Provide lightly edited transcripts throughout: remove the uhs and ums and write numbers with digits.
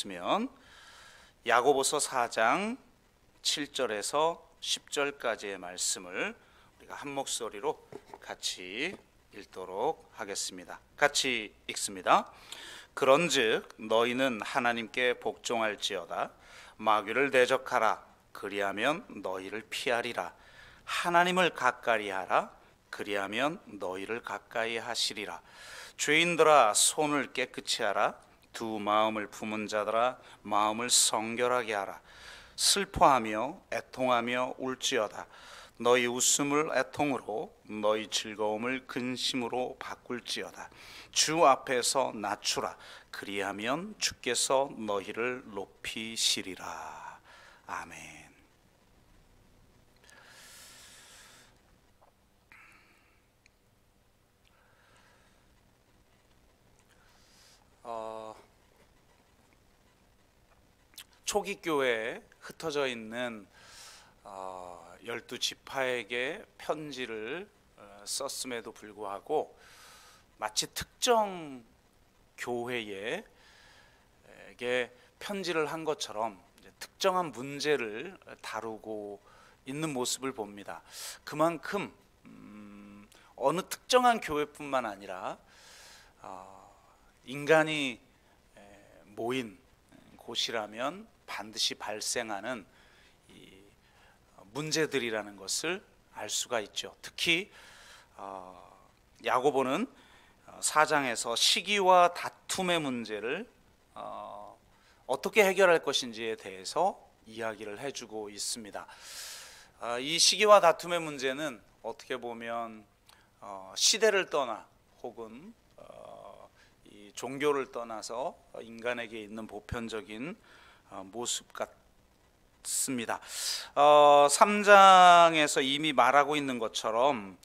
면 야고보서 4장 7절에서 10절까지의 말씀을 우리가 한 목소리로 같이 읽도록 하겠습니다. 같이 읽습니다. 그런즉 너희는 하나님께 복종할지어다. 마귀를 대적하라. 그리하면 너희를 피하리라. 하나님을 가까이 하라. 그리하면 너희를 가까이 하시리라. 죄인들아 손을 깨끗이 하라. 두 마음을 품은 자들아 마음을 성결하게 하라. 슬퍼하며 애통하며 울지어다. 너희 웃음을 애통으로 너희 즐거움을 근심으로 바꿀지어다. 주 앞에서 낮추라. 그리하면 주께서 너희를 높이시리라. 아멘. 초기 교회에 흩어져 있는 12지파에게 편지를 썼음에도 불구하고 마치 특정 교회에게 편지를 한 것처럼 특정한 문제를 다루고 있는 모습을 봅니다. 그만큼 어느 특정한 교회뿐만 아니라 인간이 모인 곳이라면 반드시 발생하는 이 문제들이라는 것을 알 수가 있죠. 특히 야고보는 4장에서 시기와 다툼의 문제를 어떻게 해결할 것인지에 대해서 이야기를 해주고 있습니다. 이 시기와 다툼의 문제는 어떻게 보면 시대를 떠나 혹은 이 종교를 떠나서 인간에게 있는 보편적인 모습 같습니다. 3장에서 이미 말하고 있는 것처럼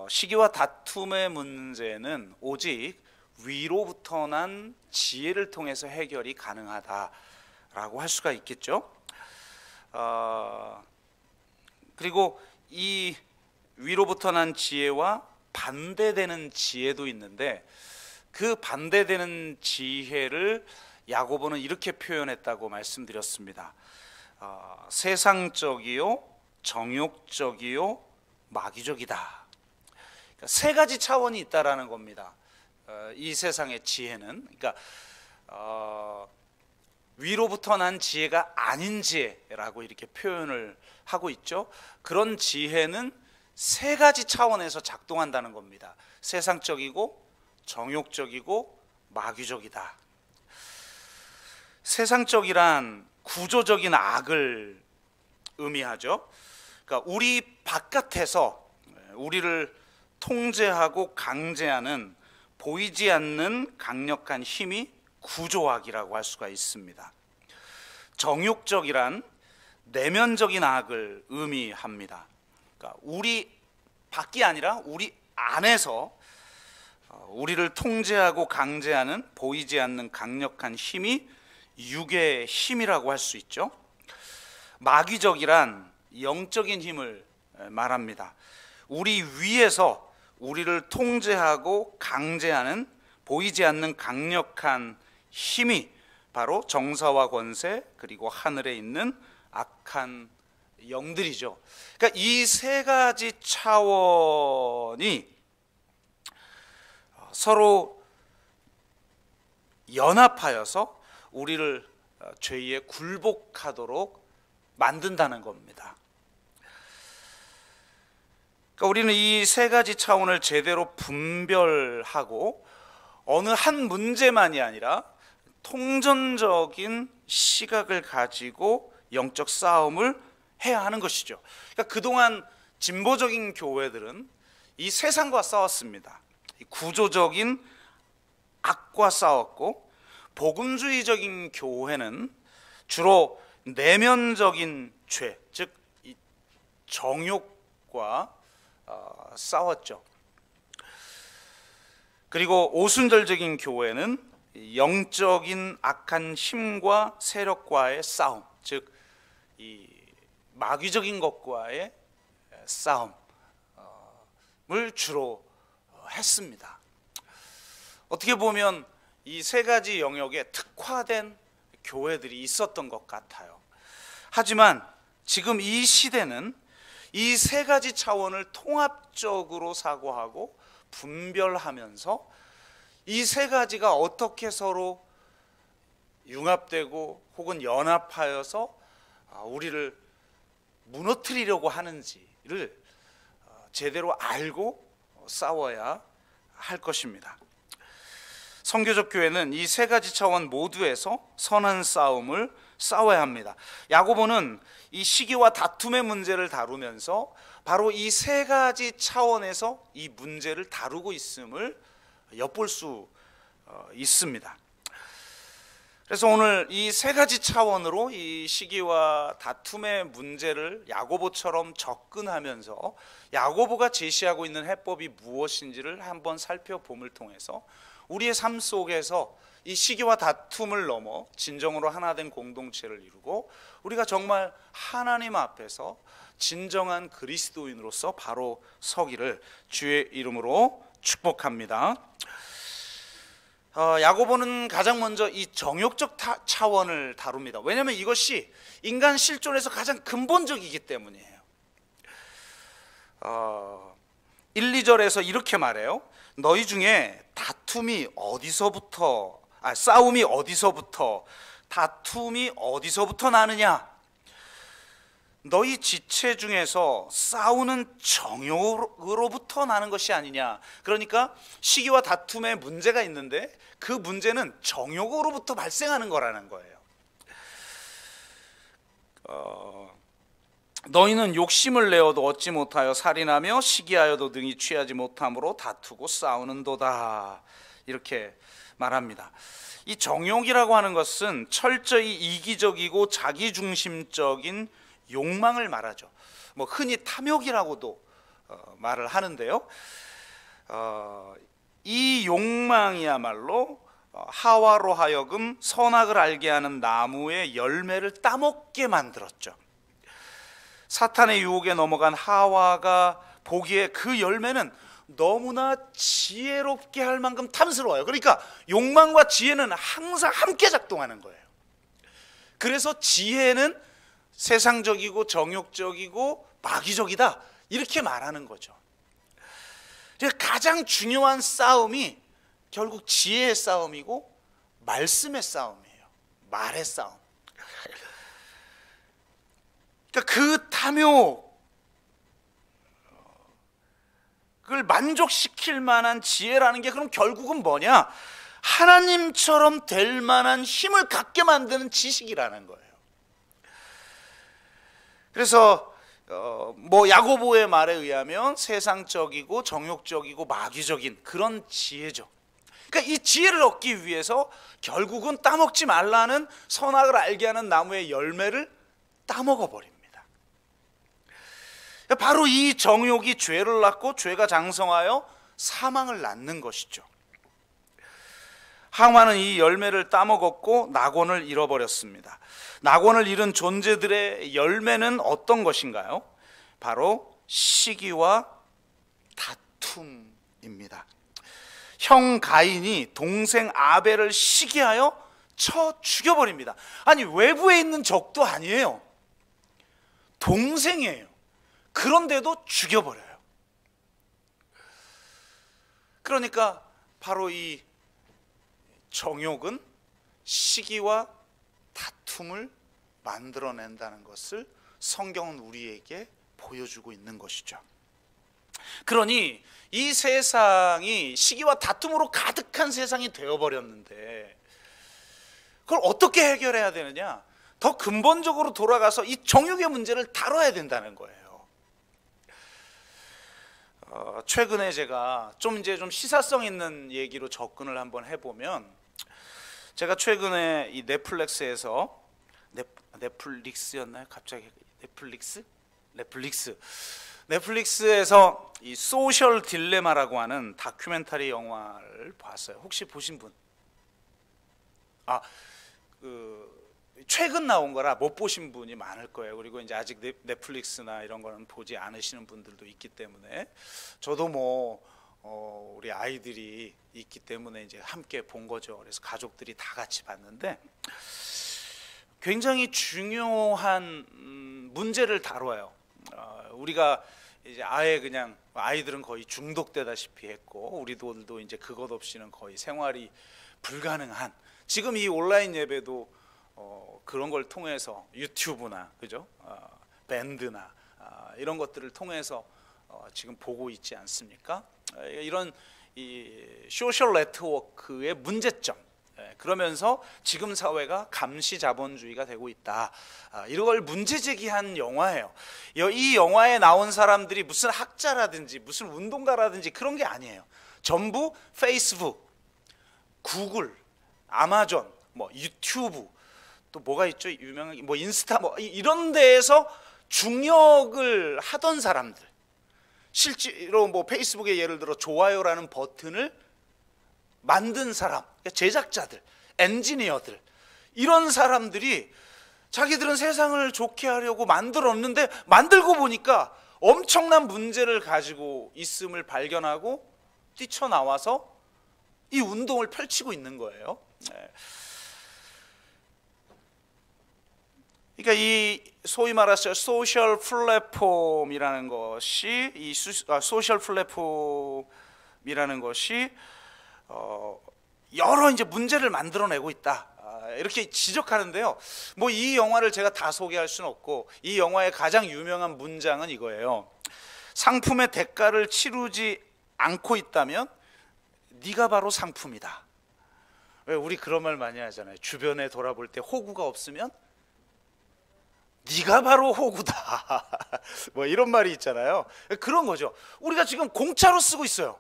시기와 다툼의 문제는 오직 위로부터 난 지혜를 통해서 해결이 가능하다라고 할 수가 있겠죠. 그리고 이 위로부터 난 지혜와 반대되는 지혜도 있는데 그 반대되는 지혜를 야고보는 이렇게 표현했다고 말씀드렸습니다. 세상적이요, 정욕적이요, 마귀적이다. 그러니까 세 가지 차원이 있다라는 겁니다. 이 세상의 지혜는, 그러니까 위로부터 난 지혜가 아닌 지혜라고 이렇게 표현을 하고 있죠. 그런 지혜는 세 가지 차원에서 작동한다는 겁니다. 세상적이고, 정욕적이고, 마귀적이다. 세상적이란 구조적인 악을 의미하죠. 그러니까 우리 바깥에서 우리를 통제하고 강제하는 보이지 않는 강력한 힘이 구조악이라고 할 수가 있습니다. 정욕적이란 내면적인 악을 의미합니다. 그러니까 우리 밖이 아니라 우리 안에서 우리를 통제하고 강제하는 보이지 않는 강력한 힘이 육의 힘이라고 할 수 있죠. 마귀적이란 영적인 힘을 말합니다. 우리 위에서 우리를 통제하고 강제하는 보이지 않는 강력한 힘이 바로 정사와 권세 그리고 하늘에 있는 악한 영들이죠. 그러니까 이 세 가지 차원이 서로 연합하여서 우리를 죄에 굴복하도록 만든다는 겁니다. 그러니까 우리는 이 세 가지 차원을 제대로 분별하고 어느 한 문제만이 아니라 통전적인 시각을 가지고 영적 싸움을 해야 하는 것이죠. 그러니까 그동안 진보적인 교회들은 이 세상과 싸웠습니다. 구조적인 악과 싸웠고, 복음주의적인 교회는 주로 내면적인 죄, 즉 정욕과 싸웠죠. 그리고 오순절적인 교회는 영적인 악한 힘과 세력과의 싸움, 즉 이 마귀적인 것과의 싸움을 주로 했습니다. 어떻게 보면 이 세 가지 영역에 특화된 교회들이 있었던 것 같아요. 하지만 지금 이 시대는 이 세 가지 차원을 통합적으로 사고하고 분별하면서 이 세 가지가 어떻게 서로 융합되고 혹은 연합하여서 우리를 무너뜨리려고 하는지를 제대로 알고 싸워야 할 것입니다. 선교적 교회는 이 세 가지 차원 모두에서 선한 싸움을 싸워야 합니다. 야고보는 이 시기와 다툼의 문제를 다루면서 바로 이 세 가지 차원에서 이 문제를 다루고 있음을 엿볼 수 있습니다. 그래서 오늘 이 세 가지 차원으로 이 시기와 다툼의 문제를 야고보처럼 접근하면서 야고보가 제시하고 있는 해법이 무엇인지를 한번 살펴봄을 통해서 우리의 삶 속에서 이 시기와 다툼을 넘어 진정으로 하나된 공동체를 이루고 우리가 정말 하나님 앞에서 진정한 그리스도인으로서 바로 서기를 주의 이름으로 축복합니다. 야고보는 가장 먼저 이 정욕적 차원을 다룹니다. 왜냐하면 이것이 인간 실존에서 가장 근본적이기 때문이에요. 1, 2절에서 이렇게 말해요. 너희 중에 싸움이 어디서부터 다툼이 어디서부터 나느냐? 너희 지체 중에서 싸우는 정욕으로부터 나는 것이 아니냐. 그러니까 시기와 다툼에 문제가 있는데 그 문제는 정욕으로부터 발생하는 거라는 거예요. 너희는 욕심을 내어도 얻지 못하여 살인하며 시기하여도 능히 취하지 못함으로 다투고 싸우는도다. 이렇게 말합니다. 이 정욕이라고 하는 것은 철저히 이기적이고 자기중심적인 욕망을 말하죠. 흔히 탐욕이라고도 말을 하는데요. 이 욕망이야말로 하와로 하여금 선악을 알게 하는 나무의 열매를 따먹게 만들었죠. 사탄의 유혹에 넘어간 하와가 보기에 그 열매는 너무나 지혜롭게 할 만큼 탐스러워요. 그러니까 욕망과 지혜는 항상 함께 작동하는 거예요. 그래서 지혜는 세상적이고 정욕적이고 마귀적이다 이렇게 말하는 거죠. 가장 중요한 싸움이 결국 지혜의 싸움이고 말씀의 싸움이에요. 말의 싸움. 그러니까 그 탐욕을 만족시킬 만한 지혜라는 게 그럼 결국은 뭐냐? 하나님처럼 될 만한 힘을 갖게 만드는 지식이라는 거예요. 그래서 야고보의 말에 의하면 세상적이고 정욕적이고 마귀적인 그런 지혜죠. 그러니까 이 지혜를 얻기 위해서 결국은 따먹지 말라는 선악을 알게 하는 나무의 열매를 따먹어 버립니다. 바로 이 정욕이 죄를 낳고 죄가 장성하여 사망을 낳는 것이죠. 하와는 이 열매를 따먹었고 낙원을 잃어버렸습니다. 낙원을 잃은 존재들의 열매는 어떤 것인가요? 바로 시기와 다툼입니다. 형 가인이 동생 아벨을 시기하여 쳐 죽여버립니다. 아니, 외부에 있는 적도 아니에요. 동생이에요. 그런데도 죽여버려요. 그러니까 바로 이 정욕은 시기와 다툼을 만들어낸다는 것을 성경은 우리에게 보여주고 있는 것이죠. 그러니 이 세상이 시기와 다툼으로 가득한 세상이 되어버렸는데 그걸 어떻게 해결해야 되느냐? 더 근본적으로 돌아가서 이 정욕의 문제를 다뤄야 된다는 거예요. 최근에 제가 좀 시사성 있는 얘기로 접근을 한번 해보면, 제가 최근에 이 넷플릭스였나요? 갑자기 넷플릭스에서 이 소셜 딜레마라고 하는 다큐멘터리 영화를 봤어요. 혹시 보신 분? 최근 나온 거라 못 보신 분이 많을 거예요. 그리고 이제 아직 넷플릭스나 이런 거는 보지 않으시는 분들도 있기 때문에, 저도 우리 아이들이 있기 때문에 이제 함께 본 거죠. 그래서 가족들이 다 같이 봤는데, 굉장히 중요한 문제를 다뤄요. 우리가 이제 아예 그냥 아이들은 거의 중독되다시피 했고 우리들도 이제 그것 없이는 거의 생활이 불가능한, 지금 이 온라인 예배도 그런 걸 통해서 유튜브나 그죠? 밴드나 이런 것들을 통해서 지금 보고 있지 않습니까? 이런 이 소셜 네트워크의 문제점, 그러면서 지금 사회가 감시 자본주의가 되고 있다, 이런 걸 문제 제기한 영화예요. 이 영화에 나온 사람들이 무슨 학자라든지 무슨 운동가라든지 그런 게 아니에요. 전부 페이스북, 구글, 아마존, 뭐 유튜브, 또 뭐가 있죠? 유명한 뭐 인스타, 뭐 이런 데에서 중역을 하던 사람들, 실제로 뭐 페이스북에 예를 들어 좋아요라는 버튼을 만든 사람, 제작자들, 엔지니어들, 이런 사람들이 자기들은 세상을 좋게 하려고 만들었는데 만들고 보니까 엄청난 문제를 가지고 있음을 발견하고 뛰쳐나와서 이 운동을 펼치고 있는 거예요. 그러니까 이 소위 말해서 소셜 플랫폼이라는 것이 소셜 플랫폼이라는 것이 여러 이제 문제를 만들어내고 있다, 이렇게 지적하는데요. 뭐 이 영화를 제가 다 소개할 수는 없고 이 영화의 가장 유명한 문장은 이거예요. 상품의 대가를 치르지 않고 있다면 네가 바로 상품이다. 왜 우리 그런 말 많이 하잖아요. 주변에 돌아볼 때 호구가 없으면 네가 바로 호구다. 뭐 이런 말이 있잖아요. 그런 거죠. 우리가 지금 공짜로 쓰고 있어요.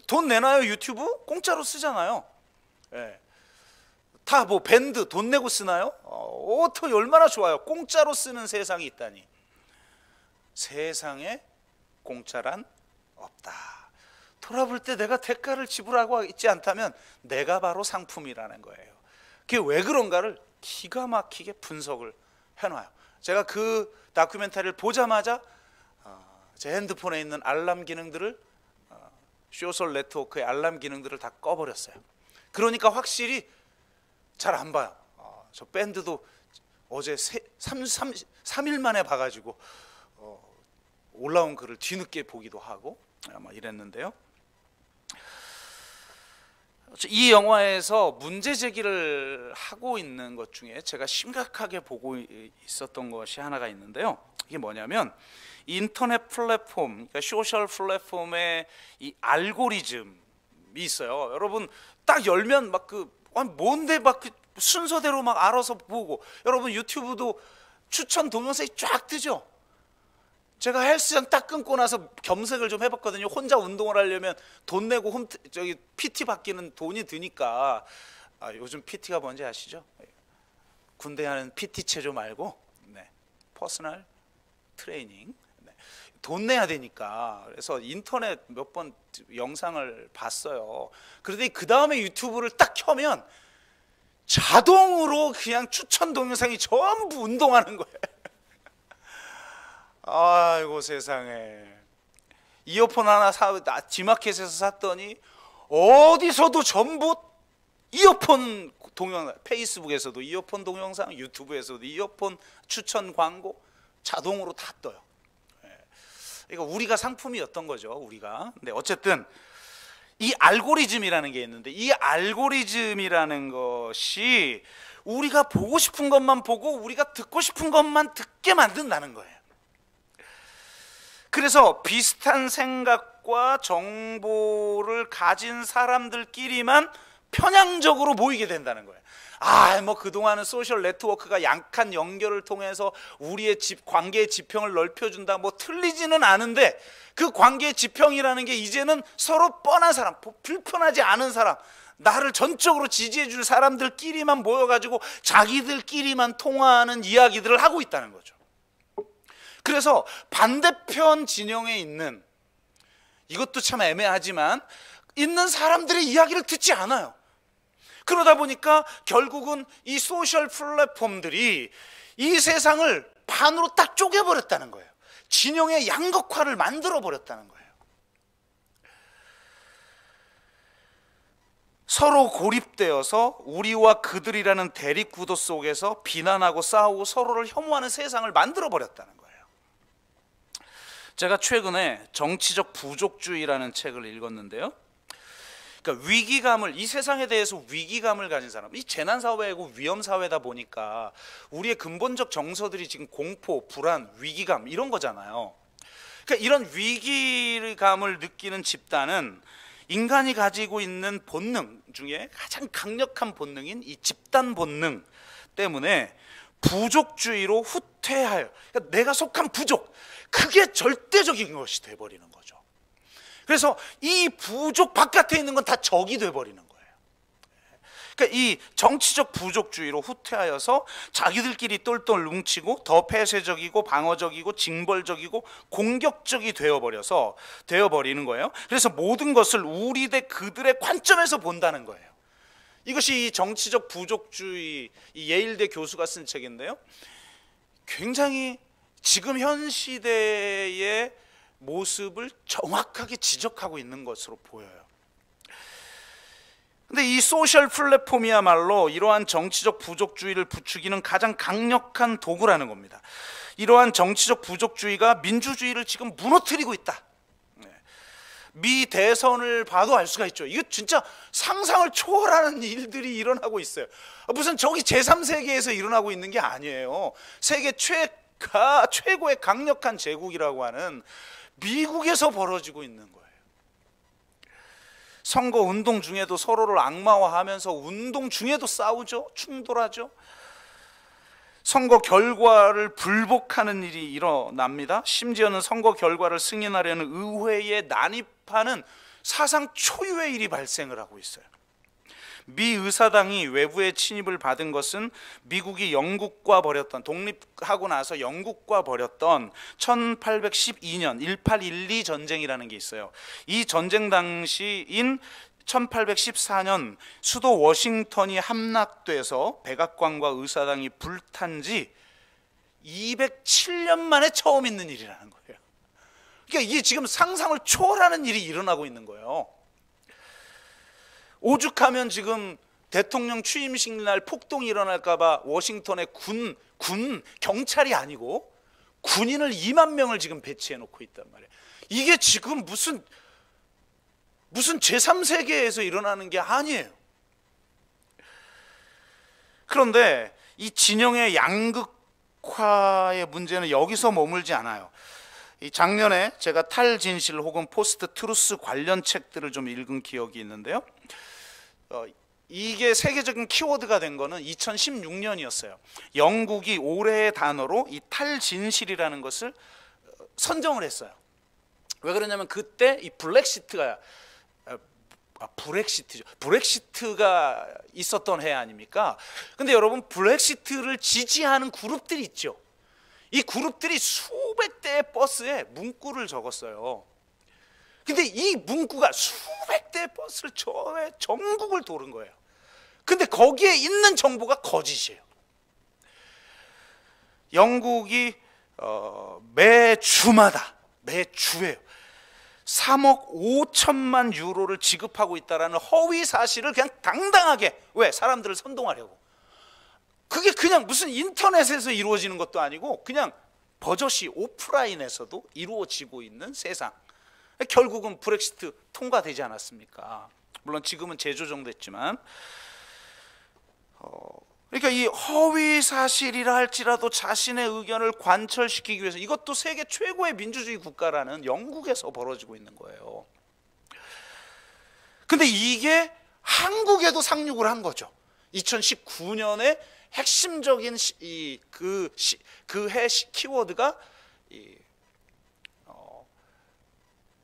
돈 내나요? 유튜브? 공짜로 쓰잖아요. 다 뭐 밴드 돈 내고 쓰나요? 어떻게 얼마나 좋아요. 공짜로 쓰는 세상이 있다니. 세상에 공짜란 없다. 돌아볼 때 내가 대가를 지불하고 있지 않다면 내가 바로 상품이라는 거예요. 그게 왜 그런가를 기가 막히게 분석을 해놔요. 제가 그 다큐멘터리를 보자마자 제 핸드폰에 있는 알람 기능들을, 소셜 네트워크의 알람 기능들을 다 꺼버렸어요. 그러니까 확실히 잘 안 봐요. 저 밴드도 어제 3일 만에 봐가지고 올라온 글을 뒤늦게 보기도 하고 막 이랬는데요. 이 영화에서 문제 제기를 하고 있는 것 중에 제가 심각하게 보고 있었던 것이 하나가 있는데요. 이게 뭐냐면 인터넷 플랫폼, 그러니까 소셜 플랫폼의 이 알고리즘이 있어요. 여러분 딱 열면 막 뭔데 막 그 순서대로 막 알아서 보고, 여러분 유튜브도 추천 동영상이 쫙 뜨죠. 제가 헬스장 딱 끊고 나서 검색을 좀 해봤거든요. 혼자 운동을 하려면 돈 내고 PT 받기는 돈이 드니까. 요즘 PT가 뭔지 아시죠? 군대 하는 PT 체조 말고 퍼스널 트레이닝. 돈 내야 되니까. 그래서 인터넷 몇 번 영상을 봤어요. 그런데 그 다음에 유튜브를 딱 켜면 자동으로 그냥 추천 동영상이 전부 운동하는 거예요. 아이고 세상에. 이어폰 하나 G마켓에서 샀더니 어디서도 전부 이어폰 동영상, 페이스북에서도 이어폰 동영상, 유튜브에서도 이어폰 추천 광고 자동으로 다 떠요. 그러니까 우리가 상품이었던 거죠, 우리가. 근데 어쨌든 이 알고리즘이라는 게 있는데, 이 알고리즘이라는 것이 우리가 보고 싶은 것만 보고 우리가 듣고 싶은 것만 듣게 만든다는 거예요. 그래서 비슷한 생각과 정보를 가진 사람들끼리만 편향적으로 모이게 된다는 거예요. 뭐 그동안은 소셜 네트워크가 약한 연결을 통해서 우리의 관계의 지평을 넓혀준다, 뭐 틀리지는 않은데 그 관계의 지평이라는 게 이제는 서로 뻔한 사람, 불편하지 않은 사람, 나를 전적으로 지지해 줄 사람들끼리만 모여가지고 자기들끼리만 통화하는 이야기들을 하고 있다는 거죠. 그래서 반대편 진영에 있는, 이것도 참 애매하지만 있는 사람들의 이야기를 듣지 않아요. 그러다 보니까 결국은 이 소셜 플랫폼들이 이 세상을 반으로 딱 쪼개버렸다는 거예요. 진영의 양극화를 만들어 버렸다는 거예요. 서로 고립되어서 우리와 그들이라는 대립구도 속에서 비난하고 싸우고 서로를 혐오하는 세상을 만들어 버렸다는 거예요. 제가 최근에 정치적 부족주의라는 책을 읽었는데요. 그러니까 위기감을, 이 세상에 대해서 위기감을 가진 사람, 이 재난사회고 위험사회다 보니까 우리의 근본적 정서들이 지금 공포, 불안, 위기감 이런 거잖아요. 그러니까 이런 위기감을 느끼는 집단은 인간이 가지고 있는 본능 중에 가장 강력한 본능인 이 집단 본능 때문에 부족주의로 후퇴하여, 그러니까 내가 속한 부족, 그게 절대적인 것이 돼버리는 거죠. 그래서 이 부족 바깥에 있는 건 다 적이 돼버리는 거예요. 그러니까 이 정치적 부족주의로 후퇴하여서 자기들끼리 똘똘 뭉치고 더 폐쇄적이고 방어적이고 징벌적이고 공격적이 되어버리는 거예요. 그래서 모든 것을 우리 대 그들의 관점에서 본다는 거예요. 이것이 이 정치적 부족주의, 이 예일대 교수가 쓴 책인데요, 굉장히 지금 현 시대의 모습을 정확하게 지적하고 있는 것으로 보여요. 근데 이 소셜 플랫폼이야말로 이러한 정치적 부족주의를 부추기는 가장 강력한 도구라는 겁니다. 이러한 정치적 부족주의가 민주주의를 지금 무너뜨리고 있다. 미 대선을 봐도 알 수가 있죠. 이거 진짜 상상을 초월하는 일들이 일어나고 있어요. 무슨 저기 제3세계에서 일어나고 있는 게 아니에요. 세계 최고의 강력한 제국이라고 하는 미국에서 벌어지고 있는 거예요. 선거 운동 중에도 서로를 악마화하면서 운동 중에도 싸우죠. 충돌하죠. 선거 결과를 불복하는 일이 일어납니다. 심지어는 선거 결과를 승인하려는 의회에 난입하는 사상 초유의 일이 발생을 하고 있어요. 미 의사당이 외부의 침입을 받은 것은 미국이 영국과 벌였던, 독립하고 나서 영국과 벌였던 1812년 1812 전쟁이라는 게 있어요. 이 전쟁 당시인 1814년 수도 워싱턴이 함락돼서 백악관과 의사당이 불탄 지 207년 만에 처음 있는 일이라는 거예요. 그러니까 이게 지금 상상을 초월하는 일이 일어나고 있는 거예요. 오죽하면 지금 대통령 취임식 날 폭동이 일어날까 봐 워싱턴에 경찰이 아니고 군인을 2만 명을 지금 배치해 놓고 있단 말이에요. 이게 지금 무슨 제3세계에서 일어나는 게 아니에요. 그런데 이 진영의 양극화의 문제는 여기서 머물지 않아요. 이 작년에 제가 탈진실 혹은 포스트 트루스 관련 책들을 좀 읽은 기억이 있는데요. 이게 세계적인 키워드가 된 거는 2016년이었어요. 영국이 올해의 단어로 이 탈진실이라는 것을 선정을 했어요. 왜 그러냐면 그때 이 브렉시트가 있었던 해 아닙니까? 근데 여러분, 브렉시트를 지지하는 그룹들이 있죠. 이 그룹들이 수백 대의 버스에 문구를 적었어요. 근데 이 문구가 수백 대의 버스를 전국을 도는 거예요. 근데 거기에 있는 정보가 거짓이에요. 영국이 매주예요. 3억 5천만 유로를 지급하고 있다는 허위 사실을 그냥 당당하게, 왜? 사람들을 선동하려고. 그게 그냥 무슨 인터넷에서 이루어지는 것도 아니고 그냥 버젓이 오프라인에서도 이루어지고 있는 세상. 결국은 브렉시트 통과되지 않았습니까? 물론 지금은 재조정됐지만, 그러니까 이 허위 사실이라 할지라도 자신의 의견을 관철시키기 위해서, 이것도 세계 최고의 민주주의 국가라는 영국에서 벌어지고 있는 거예요. 근데 이게 한국에도 상륙을 한 거죠. 2019년에 핵심적인 그 해 키워드가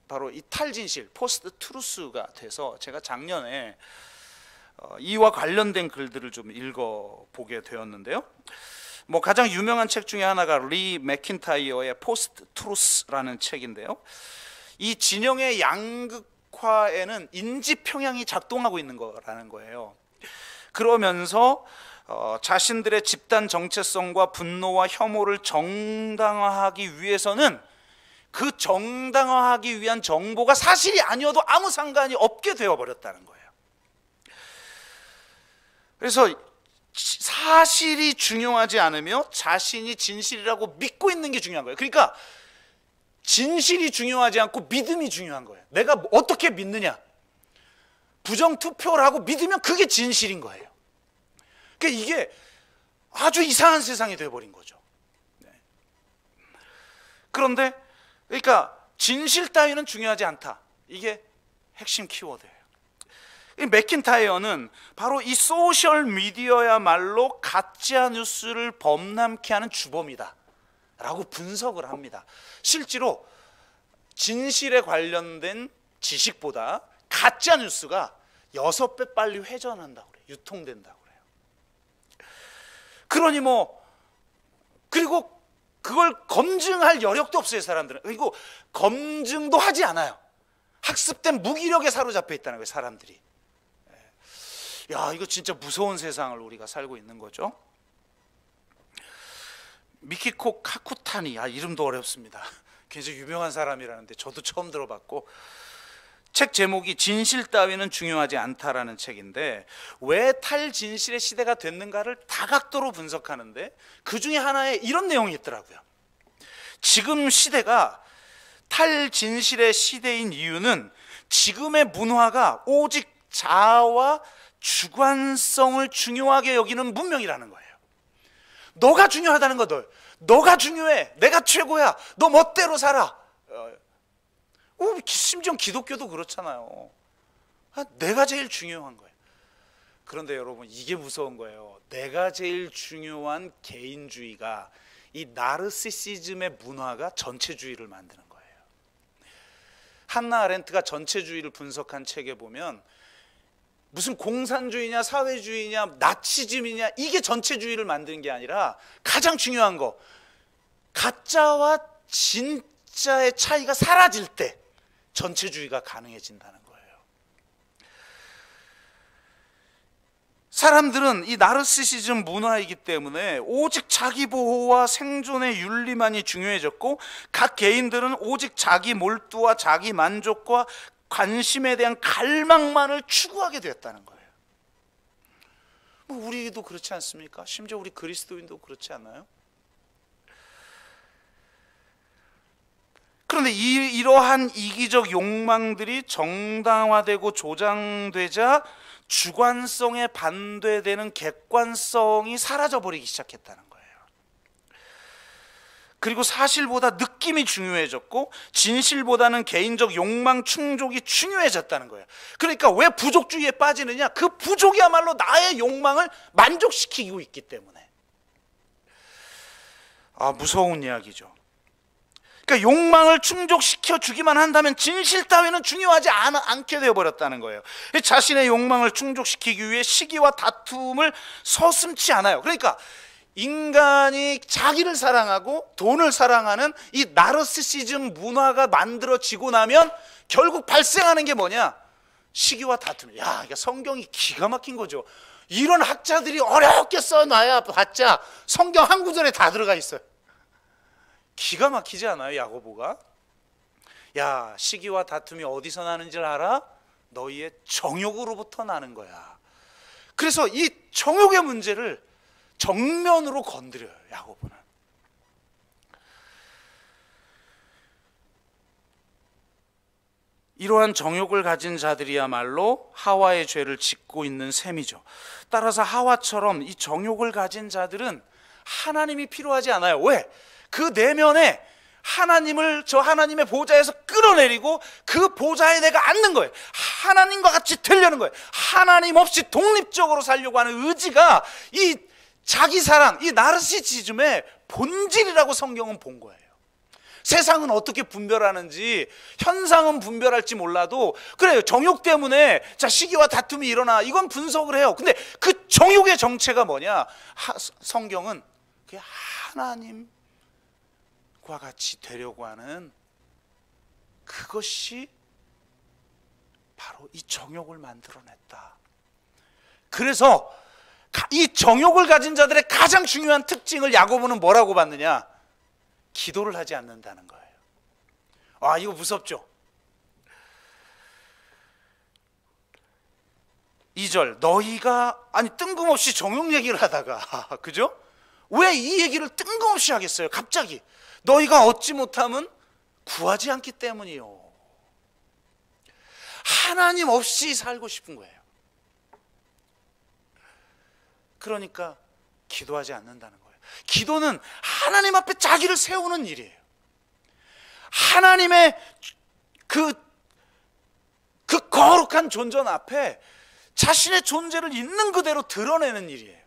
바로 이 탈진실, 포스트 트루스가 돼서 제가 작년에 이와 관련된 글들을 좀 읽어보게 되었는데요. 뭐 가장 유명한 책 중에 하나가 리 맥킨타이어의 포스트 트루스라는 책인데요. 이 진영의 양극화에는 인지 평양이 작동하고 있는 거라는 거예요. 그러면서 자신들의 집단 정체성과 분노와 혐오를 정당화하기 위해서는 그 정당화하기 위한 정보가 사실이 아니어도 아무 상관이 없게 되어버렸다는 거예요. 그래서 사실이 중요하지 않으며 자신이 진실이라고 믿고 있는 게 중요한 거예요. 그러니까 진실이 중요하지 않고 믿음이 중요한 거예요. 내가 어떻게 믿느냐, 부정투표를 하고 믿으면 그게 진실인 거예요. 그러니까 이게 아주 이상한 세상이 되어버린 거죠. 그런데 그러니까 진실 따위는 중요하지 않다, 이게 핵심 키워드예요. 맥킨타이어는 바로 이 소셜 미디어야말로 가짜 뉴스를 범람케 하는 주범이다 라고 분석을 합니다. 실제로 진실에 관련된 지식보다 가짜 뉴스가 6배 빨리 회전한다고 그래요. 유통된다고 그래요. 그러니 그리고 그걸 검증할 여력도 없어요, 사람들은. 그리고 검증도 하지 않아요. 학습된 무기력에 사로잡혀 있다는 거예요, 사람들이. 야, 이거 진짜 무서운 세상을 우리가 살고 있는 거죠. 미키코 카쿠타니, 이름도 어렵습니다. 굉장히 유명한 사람이라는데 저도 처음 들어봤고, 책 제목이 진실 따위는 중요하지 않다라는 책인데, 왜 탈진실의 시대가 됐는가를 다각도로 분석하는데 그 중에 하나에 이런 내용이 있더라고요. 지금 시대가 탈진실의 시대인 이유는 지금의 문화가 오직 자아와 주관성을 중요하게 여기는 문명이라는 거예요. 너가 중요하다는 거, 너가 중요해, 내가 최고야, 너 멋대로 살아. 심지어 기독교도 그렇잖아요. 내가 제일 중요한 거예요. 그런데 여러분, 이게 무서운 거예요. 내가 제일 중요한 개인주의가, 이 나르시시즘의 문화가 전체주의를 만드는 거예요. 한나 아렌트가 전체주의를 분석한 책에 보면 무슨 공산주의냐 사회주의냐 나치즘이냐 이게 전체주의를 만드는 게 아니라 가장 중요한 거, 가짜와 진짜의 차이가 사라질 때 전체주의가 가능해진다는 거예요. 사람들은 이 나르시시즘 문화이기 때문에 오직 자기 보호와 생존의 윤리만이 중요해졌고, 각 개인들은 오직 자기 몰두와 자기 만족과 관심에 대한 갈망만을 추구하게 되었다는 거예요. 우리도 그렇지 않습니까? 심지어 우리 그리스도인도 그렇지 않나요? 그런데 이러한 이기적 욕망들이 정당화되고 조장되자 주관성에 반대되는 객관성이 사라져버리기 시작했다는 거예요. 그리고 사실보다 느낌이 중요해졌고 진실보다는 개인적 욕망 충족이 중요해졌다는 거예요. 그러니까 왜 부족주의에 빠지느냐? 그 부족이야말로 나의 욕망을 만족시키고 있기 때문에. 무서운 이야기죠. 그러니까 욕망을 충족시켜 주기만 한다면 진실 따위는 중요하지 않게 되어버렸다는 거예요. 자신의 욕망을 충족시키기 위해 시기와 다툼을 서슴지 않아요. 그러니까 인간이 자기를 사랑하고 돈을 사랑하는 이 나르시시즘 문화가 만들어지고 나면 결국 발생하는 게 뭐냐? 시기와 다툼. 이게 성경이 기가 막힌 거죠. 이런 학자들이 어렵게 써놔야 봤자 성경 한 구절에 다 들어가 있어요. 기가 막히지 않아요, 야고보가? 시기와 다툼이 어디서 나는지를 알아? 너희의 정욕으로부터 나는 거야. 그래서 이 정욕의 문제를 정면으로 건드려요, 야고보는. 이러한 정욕을 가진 자들이야말로 하와의 죄를 짓고 있는 셈이죠. 따라서 하와처럼 이 정욕을 가진 자들은 하나님이 필요하지 않아요. 왜? 그 내면에 하나님을 저 하나님의 보좌에서 끌어내리고 그 보좌에 내가 앉는 거예요. 하나님과 같이 되려는 거예요. 하나님 없이 독립적으로 살려고 하는 의지가 이 자기 사랑, 이 나르시시즘의 본질이라고 성경은 본 거예요. 세상은 어떻게 분별하는지, 현상은 분별할지 몰라도 그래요. 정욕 때문에 시기와 다툼이 일어나, 이건 분석을 해요. 근데 그 정욕의 정체가 뭐냐? 성경은 그게 하나님과 같이 되려고 하는 그것이 바로 이 정욕을 만들어냈다. 그래서 이 정욕을 가진 자들의 가장 중요한 특징을 야고보는 뭐라고 봤느냐? 기도를 하지 않는다는 거예요. 이거 무섭죠? 2절 너희가 아니 뜬금없이 정욕 얘기를 하다가 그죠? 왜 이 얘기를 뜬금없이 하겠어요? 갑자기 너희가 얻지 못함은 구하지 않기 때문이요. 하나님 없이 살고 싶은 거예요. 그러니까 기도하지 않는다는 거예요. 기도는 하나님 앞에 자기를 세우는 일이에요. 하나님의 그 거룩한 존전 앞에 자신의 존재를 있는 그대로 드러내는 일이에요.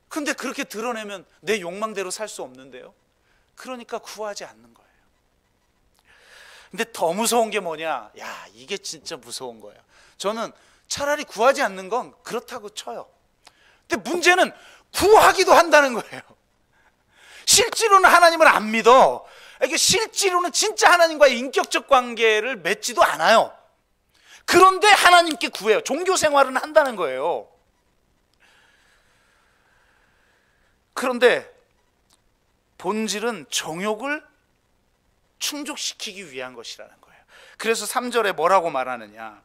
근데 그렇게 드러내면 내 욕망대로 살 수 없는데요. 그러니까 구하지 않는 거예요. 근데 더 무서운 게 뭐냐? 야, 이게 진짜 무서운 거예요. 저는 차라리 구하지 않는 건 그렇다고 쳐요. 근데 문제는 구하기도 한다는 거예요. 실제로는 하나님을 안 믿어. 이게 실제로는 진짜 하나님과의 인격적 관계를 맺지도 않아요. 그런데 하나님께 구해요. 종교 생활은 한다는 거예요. 그런데 본질은 정욕을 충족시키기 위한 것이라는 거예요. 그래서 3절에 뭐라고 말하느냐?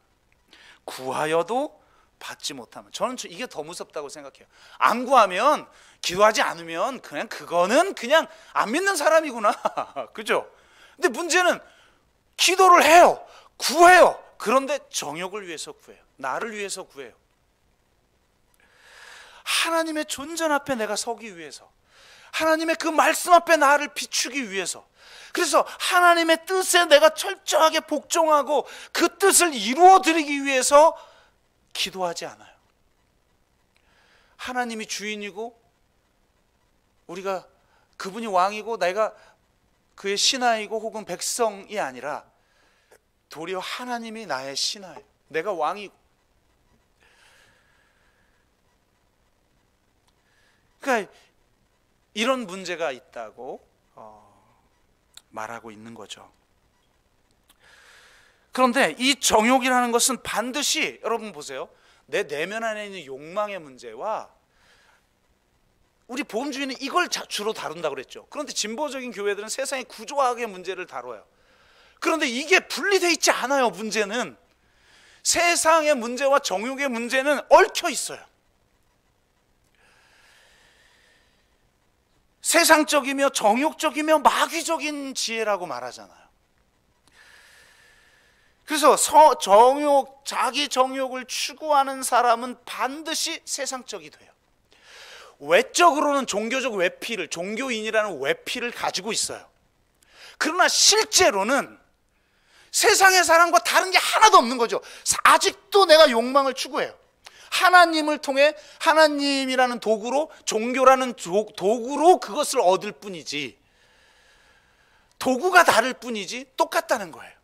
구하여도 받지 못하면. 저는 이게 더 무섭다고 생각해요. 안 구하면, 기도하지 않으면 그거는 그냥 안 믿는 사람이구나. 그죠? 근데 문제는 기도를 해요. 구해요. 그런데 정욕을 위해서 구해요. 나를 위해서 구해요. 하나님의 존전 앞에 내가 서기 위해서, 하나님의 그 말씀 앞에 나를 비추기 위해서, 그래서 하나님의 뜻에 내가 철저하게 복종하고 그 뜻을 이루어드리기 위해서 기도하지 않아요. 하나님이 주인이고 우리가 그분이 왕이고 내가 그의 신하이고 혹은 백성이 아니라 도리어 하나님이 나의 신하예요. 내가 왕이고. 그러니까 이런 문제가 있다고 말하고 있는 거죠. 그런데 이 정욕이라는 것은 반드시, 여러분 보세요, 내 내면 안에 있는 욕망의 문제와, 우리 복음주의는 이걸 주로 다룬다고 그랬죠. 그런데 진보적인 교회들은 세상의 구조학의 문제를 다뤄요. 그런데 이게 분리되어 있지 않아요. 문제는 세상의 문제와 정욕의 문제는 얽혀 있어요. 세상적이며 정욕적이며 마귀적인 지혜라고 말하잖아요. 그래서 자기 정욕을 추구하는 사람은 반드시 세상적이 돼요. 외적으로는 종교적 외피를, 종교인이라는 외피를 가지고 있어요. 그러나 실제로는 세상의 사람과 다른 게 하나도 없는 거죠. 아직도 내가 욕망을 추구해요. 하나님을 통해, 하나님이라는 도구로, 종교라는 도구로 그것을 얻을 뿐이지, 도구가 다를 뿐이지 똑같다는 거예요.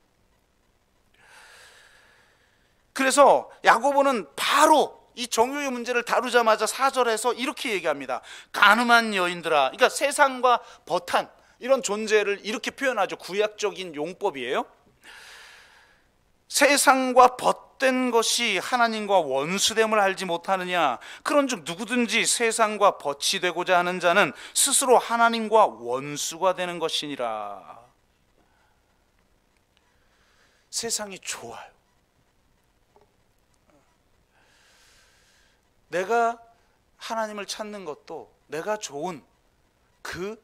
그래서 야고보는 바로 이 정욕의 문제를 다루자마자 4절에서 이렇게 얘기합니다. 가늠한 여인들아. 그러니까 세상과 버탄, 이런 존재를 이렇게 표현하죠. 구약적인 용법이에요. 세상과 벗된 것이 하나님과 원수됨을 알지 못하느냐? 그런즉 누구든지 세상과 벗이 되고자 하는 자는 스스로 하나님과 원수가 되는 것이니라. 세상이 좋아요. 내가 하나님을 찾는 것도 내가 좋은 그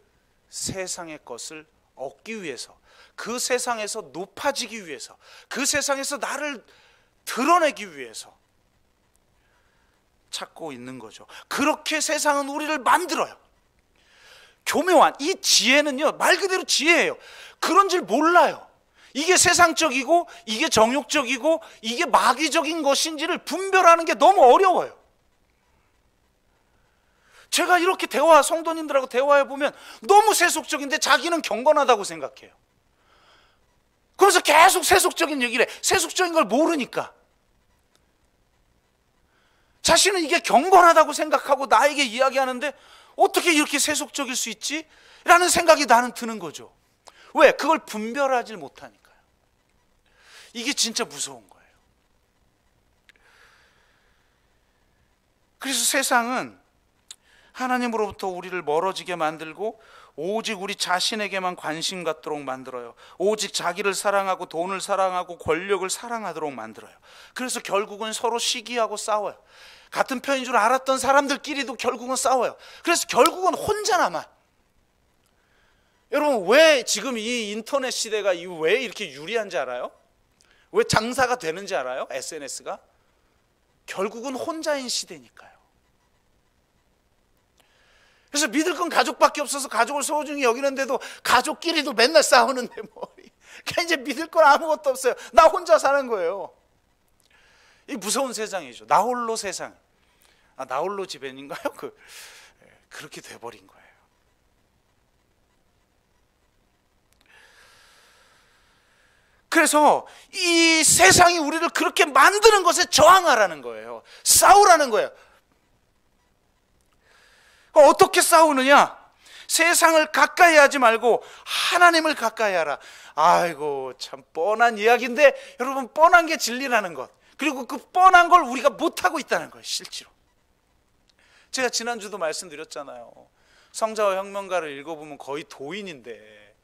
세상의 것을 얻기 위해서, 그 세상에서 높아지기 위해서, 그 세상에서 나를 드러내기 위해서 찾고 있는 거죠. 그렇게 세상은 우리를 만들어요. 교묘한 이 지혜는요, 말 그대로 지혜예요. 그런 줄 몰라요. 이게 세상적이고 이게 정욕적이고 이게 마귀적인 것인지를 분별하는 게 너무 어려워요. 제가 이렇게 성도님들하고 대화해 보면 너무 세속적인데 자기는 경건하다고 생각해요. 그래서 계속 세속적인 얘기를 해. 세속적인 걸 모르니까. 자신은 이게 경건하다고 생각하고 나에게 이야기하는데 어떻게 이렇게 세속적일 수 있지? 라는 생각이 나는 드는 거죠. 왜? 그걸 분별하지 못하니까요. 이게 진짜 무서운 거예요. 그래서 세상은 하나님으로부터 우리를 멀어지게 만들고 오직 우리 자신에게만 관심 갖도록 만들어요. 오직 자기를 사랑하고 돈을 사랑하고 권력을 사랑하도록 만들어요. 그래서 결국은 서로 시기하고 싸워요. 같은 편인 줄 알았던 사람들끼리도 결국은 싸워요. 그래서 결국은 혼자 남아요. 여러분, 왜 지금 이 인터넷 시대가 왜 이렇게 유리한지 알아요? 왜 장사가 되는지 알아요? SNS가? 결국은 혼자인 시대니까요. 그래서 믿을 건 가족밖에 없어서 가족을 소중히 여기는데도 가족끼리도 맨날 싸우는데 그러니까 이제 믿을 건 아무것도 없어요. 나 혼자 사는 거예요. 이 무서운 세상이죠. 나홀로 세상. 나홀로 지변인가요? 그렇게 돼버린 거예요. 그래서 이 세상이 우리를 그렇게 만드는 것에 저항하라는 거예요. 싸우라는 거예요. 어떻게 싸우느냐? 세상을 가까이 하지 말고 하나님을 가까이 하라. 아이고, 참 뻔한 이야기인데 여러분, 뻔한 게 진리라는 것, 그리고 그 뻔한 걸 우리가 못하고 있다는 거예요. 실제로 제가 지난주도 말씀드렸잖아요. 성자와 혁명가를 읽어보면 거의 도인인데,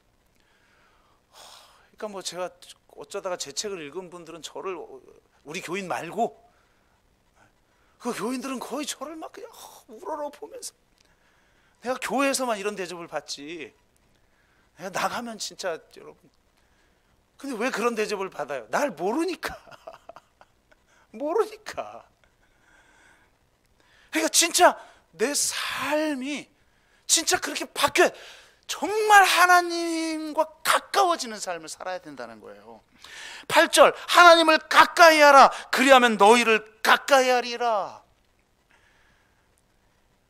그러니까 제가 어쩌다가 제 책을 읽은 분들은 저를, 우리 교인 말고 그 교인들은 거의 저를 막 그냥 우러러 보면서, 내가 교회에서만 이런 대접을 받지 내가 나가면 진짜, 여러분, 근데 왜 그런 대접을 받아요? 날 모르니까. 모르니까. 그러니까 진짜 내 삶이 진짜 그렇게 바뀌어요. 정말 하나님과 가까워지는 삶을 살아야 된다는 거예요. 8절, 하나님을 가까이 하라. 그리하면 너희를 가까이 하리라.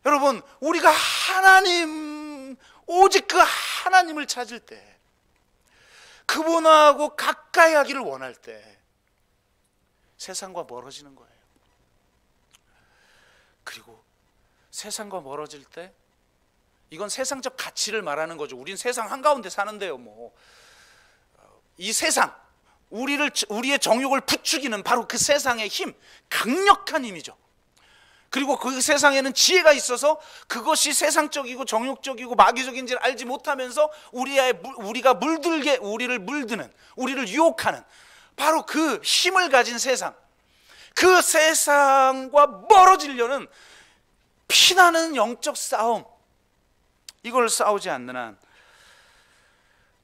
여러분, 우리가 하나님, 오직 그 하나님을 찾을 때, 그분하고 가까이 하기를 원할 때 세상과 멀어지는 거예요. 그리고 세상과 멀어질 때, 이건 세상적 가치를 말하는 거죠. 우린 세상 한가운데 사는데요. 이 세상, 우리의 정욕을 부추기는 바로 그 세상의 힘, 강력한 힘이죠. 그리고 그 세상에는 지혜가 있어서 그것이 세상적이고 정욕적이고 마귀적인지를 알지 못하면서 우리를 물드는, 우리를 유혹하는 바로 그 힘을 가진 세상, 그 세상과 멀어지려는 피나는 영적 싸움, 이걸 싸우지 않는 한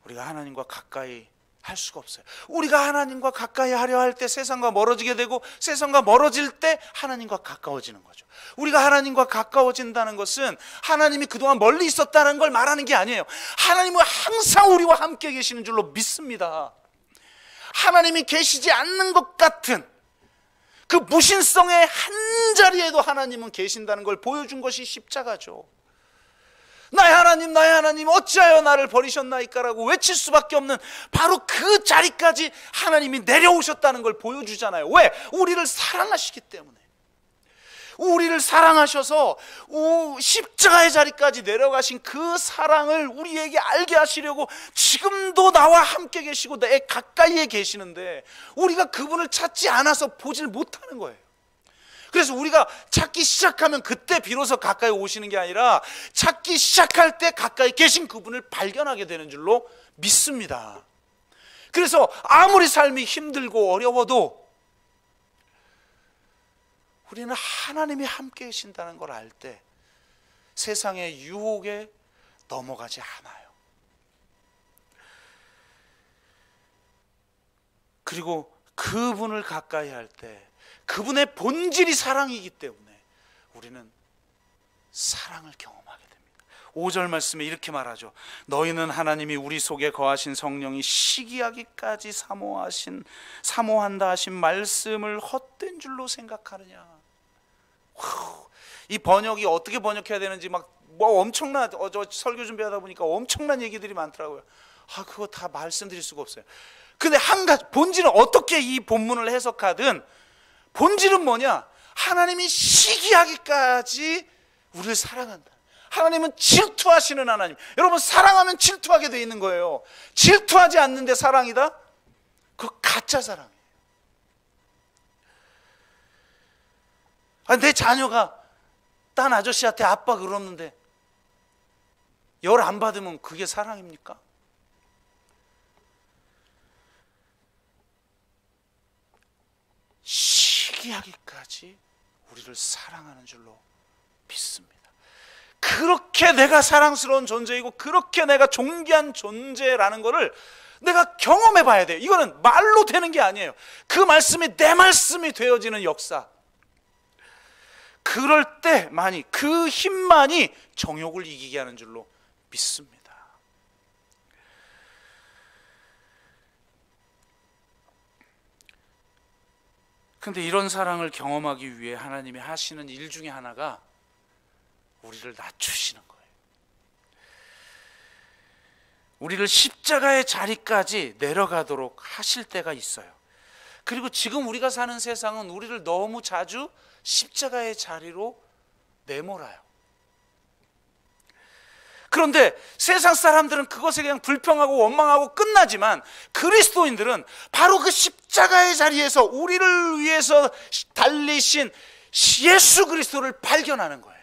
우리가 하나님과 가까이 할 수가 없어요. 우리가 하나님과 가까이 하려 할 때 세상과 멀어지게 되고, 세상과 멀어질 때 하나님과 가까워지는 거죠. 우리가 하나님과 가까워진다는 것은 하나님이 그동안 멀리 있었다는 걸 말하는 게 아니에요. 하나님은 항상 우리와 함께 계시는 줄로 믿습니다. 하나님이 계시지 않는 것 같은 그 무신성의 한 자리에도 하나님은 계신다는 걸 보여준 것이 십자가죠. 나의 하나님 어찌하여 나를 버리셨나이까라고 외칠 수밖에 없는 바로 그 자리까지 하나님이 내려오셨다는 걸 보여주잖아요. 왜? 우리를 사랑하시기 때문에. 우리를 사랑하셔서 십자가의 자리까지 내려가신 그 사랑을 우리에게 알게 하시려고 지금도 나와 함께 계시고 내 가까이에 계시는데, 우리가 그분을 찾지 않아서 보질 못하는 거예요. 그래서 우리가 찾기 시작하면 그때 비로소 가까이 오시는 게 아니라, 찾기 시작할 때 가까이 계신 그분을 발견하게 되는 줄로 믿습니다. 그래서 아무리 삶이 힘들고 어려워도 우리는 하나님이 함께 계신다는 걸 알 때 세상의 유혹에 넘어가지 않아요. 그리고 그분을 가까이 할 때 그분의 본질이 사랑이기 때문에 우리는 사랑을 경험하게 됩니다. 5절 말씀에 이렇게 말하죠. 너희는 하나님이 우리 속에 거하신 성령이 시기하기까지 사모한다 하신 말씀을 헛된 줄로 생각하느냐. 이 번역이 어떻게 번역해야 되는지 엄청난, 저 설교 준비하다 보니까 엄청난 얘기들이 많더라고요. 그거 다 말씀드릴 수가 없어요. 근데 한 가지, 본질은 어떻게 이 본문을 해석하든 본질은 뭐냐? 하나님이 시기하기까지 우리를 사랑한다. 하나님은 질투하시는 하나님. 여러분, 사랑하면 질투하게 돼 있는 거예요. 질투하지 않는데 사랑이다? 그거 가짜 사랑이에요. 내 자녀가 딴 아저씨한테 아빠 그러는데 열 안 받으면 그게 사랑입니까? 시기하기까지 우리를 사랑하는 줄로 믿습니다. 그렇게 내가 사랑스러운 존재이고 그렇게 내가 존귀한 존재라는 것을 내가 경험해 봐야 돼요. 이거는 말로 되는 게 아니에요. 그 말씀이 내 말씀이 되어지는 역사. 그럴 때만이, 그 힘만이 정욕을 이기게 하는 줄로 믿습니다. 근데 이런 사랑을 경험하기 위해 하나님이 하시는 일 중에 하나가 우리를 낮추시는 거예요. 우리를 십자가의 자리까지 내려가도록 하실 때가 있어요. 그리고 지금 우리가 사는 세상은 우리를 너무 자주 십자가의 자리로 내몰아요. 그런데 세상 사람들은 그것에 그냥 불평하고 원망하고 끝나지만 그리스도인들은 바로 그 십자가의 자리에서 우리를 위해서 달리신 예수 그리스도를 발견하는 거예요.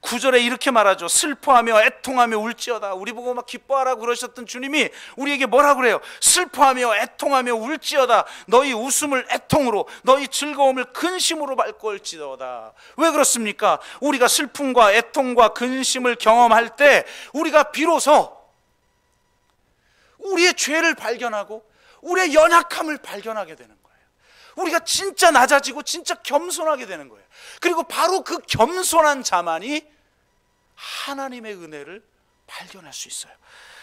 9절에 이렇게 말하죠. 슬퍼하며 애통하며 울지어다. 우리 보고 막 기뻐하라고 그러셨던 주님이 우리에게 뭐라고 그래요? 슬퍼하며 애통하며 울지어다. 너희 웃음을 애통으로, 너희 즐거움을 근심으로 바꿀지어다. 왜 그렇습니까? 우리가 슬픔과 애통과 근심을 경험할 때 우리가 비로소 우리의 죄를 발견하고 우리의 연약함을 발견하게 되는 거예요. 우리가 진짜 낮아지고 진짜 겸손하게 되는 거예요. 그리고 바로 그 겸손한 자만이 하나님의 은혜를 발견할 수 있어요.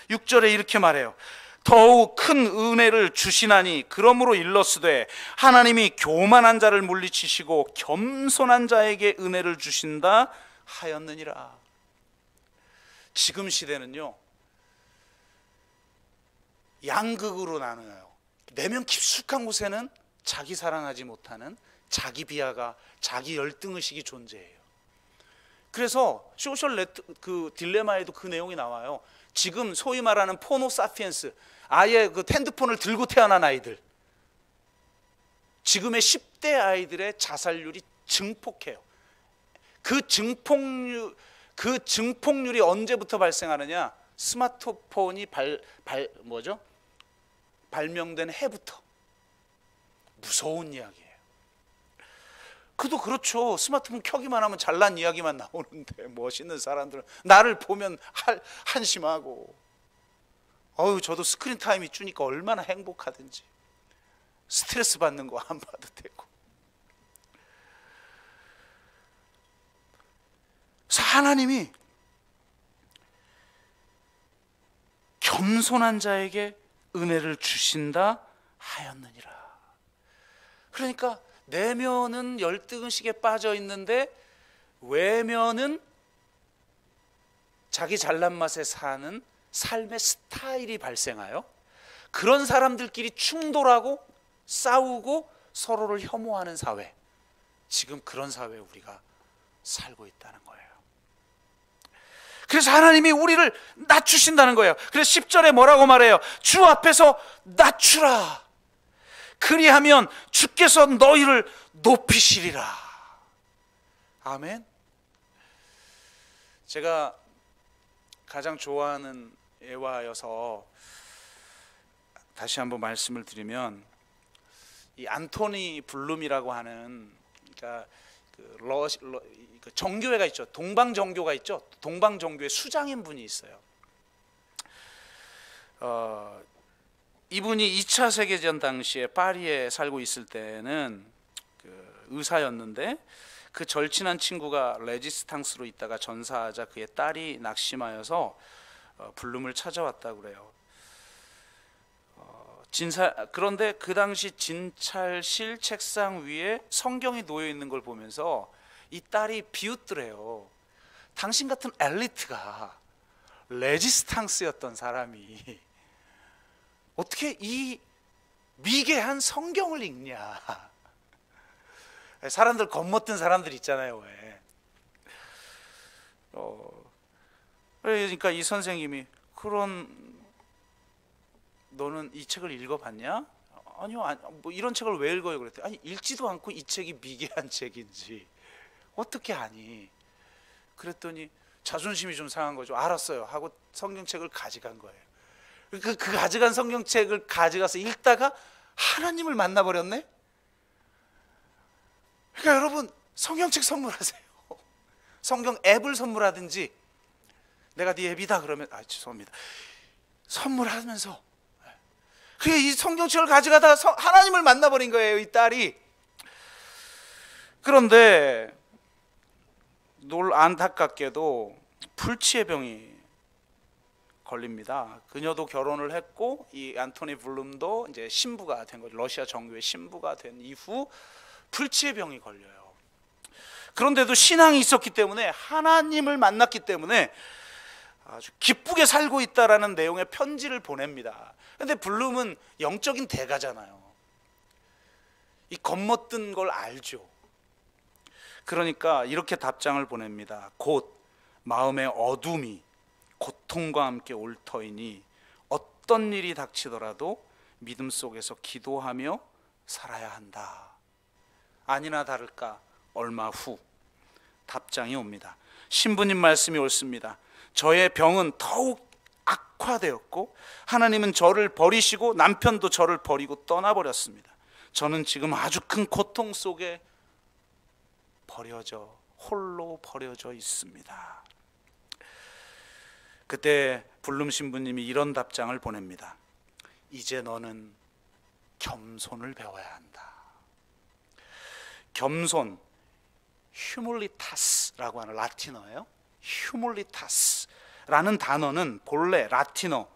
6절에 이렇게 말해요. 더욱 큰 은혜를 주시나니 그러므로 일러스되 하나님이 교만한 자를 물리치시고 겸손한 자에게 은혜를 주신다 하였느니라. 지금 시대는요, 양극으로 나눠요. 내면 깊숙한 곳에는 자기 사랑하지 못하는 자기 비하가, 자기 열등의식이 존재해요. 그래서 소셜 그 딜레마에도 그 내용이 나와요. 지금 소위 말하는 포노 사피엔스, 아예 그 핸드폰을 들고 태어난 아이들, 지금의 10대 아이들의 자살률이 증폭해요. 그 증폭률이 언제부터 발생하느냐? 스마트폰이 발명된 해부터. 무서운 이야기예요. 그도 그렇죠. 스마트폰 켜기만 하면 잘난 이야기만 나오는데 멋있는 사람들은 나를 보면 한심하고, 저도 스크린 타임이 주니까 얼마나 행복하든지, 스트레스 받는 거 안 봐도 되고. 그래서 하나님이 겸손한 자에게 은혜를 주신다 하였느니라. 그러니까 내면은 열등의식에 빠져 있는데 외면은 자기 잘난 맛에 사는 삶의 스타일이 발생하여 그런 사람들끼리 충돌하고 싸우고 서로를 혐오하는 사회, 지금 그런 사회에 우리가 살고 있다는 거예요. 그래서 하나님이 우리를 낮추신다는 거예요. 그래서 10절에 뭐라고 말해요? 주 앞에서 낮추라. 그리하면 주께서 너희를 높이시리라. 아멘. 제가 가장 좋아하는 예화여서 다시 한번 말씀을 드리면, 이 안토니 블룸이라고 하는, 그러니까 그 정교회가 있죠. 동방정교가 있죠. 동방정교회 수장인 분이 있어요. 이분이 2차 세계전 당시에 파리에 살고 있을 때는 그 의사였는데, 그 절친한 친구가 레지스탕스로 있다가 전사하자 그의 딸이 낙심하여서 블룸을 찾아왔다고 그래요. 그런데 그 당시 진찰실 책상 위에 성경이 놓여 있는 걸 보면서 이 딸이 비웃더래요. 당신 같은 엘리트가, 레지스탕스였던 사람이 어떻게 이 미개한 성경을 읽냐. 사람들 겁먹던 사람들 있잖아요. 왜? 그러니까 이 선생님이, 그런 너는 이 책을 읽어봤냐? 아니요, 뭐 이런 책을 왜 읽어요? 그랬더니, 아니, 읽지도 않고 이 책이 미개한 책인지 어떻게 아니? 그랬더니 자존심이 좀 상한 거죠. 알았어요 하고 성경책을 가져간 거예요. 그 가져간 성경책을 가져가서 읽다가 하나님을 만나버렸네. 그러니까 여러분, 성경책 선물하세요. 성경 앱을 선물하든지, 내가 네 앱이다 그러면 죄송합니다, 선물하면서, 그게 이 성경책을 가져가다가 하나님을 만나버린 거예요, 이 딸이. 그런데 안타깝게도 불치의 병이 걸립니다. 그녀도 결혼을 했고 이 안토니 블룸도 이제 신부가 된 거죠. 러시아 정교회 신부가 된 이후 불치의 병이 걸려요. 그런데도 신앙이 있었기 때문에, 하나님을 만났기 때문에 아주 기쁘게 살고 있다라는 내용의 편지를 보냅니다. 그런데 블룸은 영적인 대가잖아요. 이 겉멋든 걸 알죠. 그러니까 이렇게 답장을 보냅니다. 곧 마음의 어둠이 고통과 함께 올 터이니 어떤 일이 닥치더라도 믿음 속에서 기도하며 살아야 한다. 아니나 다를까 얼마 후 답장이 옵니다. 신부님 말씀이 옳습니다. 저의 병은 더욱 악화되었고 하나님은 저를 버리시고 남편도 저를 버리고 떠나버렸습니다. 저는 지금 아주 큰 고통 속에 홀로 버려져 있습니다. 그때 블룸 신부님이 이런 답장을 보냅니다. 이제 너는 겸손을 배워야 한다. 겸손, 휴물리타스라고 하는 라틴어예요. 휴물리타스라는 단어는 본래 라틴어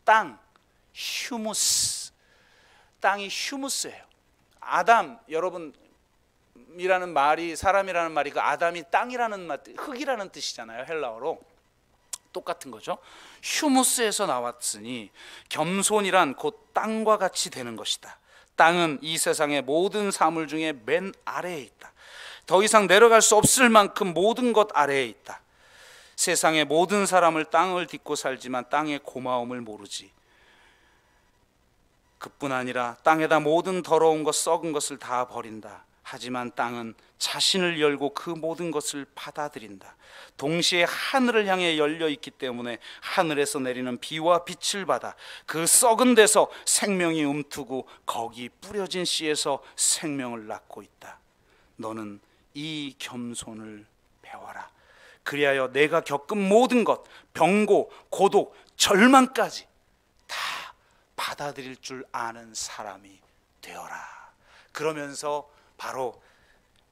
땅, 휴무스, 땅이 휴무스예요. 아담, 여러분, 이라는 말이, 사람이라는 말이 그 아담이 땅이라는 말, 흙이라는 뜻이잖아요. 헬라어로. 똑같은 거죠. 휴무스에서 나왔으니 겸손이란 곧 땅과 같이 되는 것이다. 땅은 이 세상의 모든 사물 중에 맨 아래에 있다. 더 이상 내려갈 수 없을 만큼 모든 것 아래에 있다. 세상의 모든 사람을 땅을 딛고 살지만 땅의 고마움을 모르지. 그뿐 아니라 땅에다 모든 더러운 것, 썩은 것을 다 버린다. 하지만 땅은 자신을 열고 그 모든 것을 받아들인다. 동시에 하늘을 향해 열려 있기 때문에 하늘에서 내리는 비와 빛을 받아 그 썩은 데서 생명이 움트고 거기 뿌려진 씨에서 생명을 낳고 있다. 너는 이 겸손을 배워라. 그리하여 내가 겪은 모든 것, 병고, 고독, 절망까지 다 받아들일 줄 아는 사람이 되어라. 그러면서 바로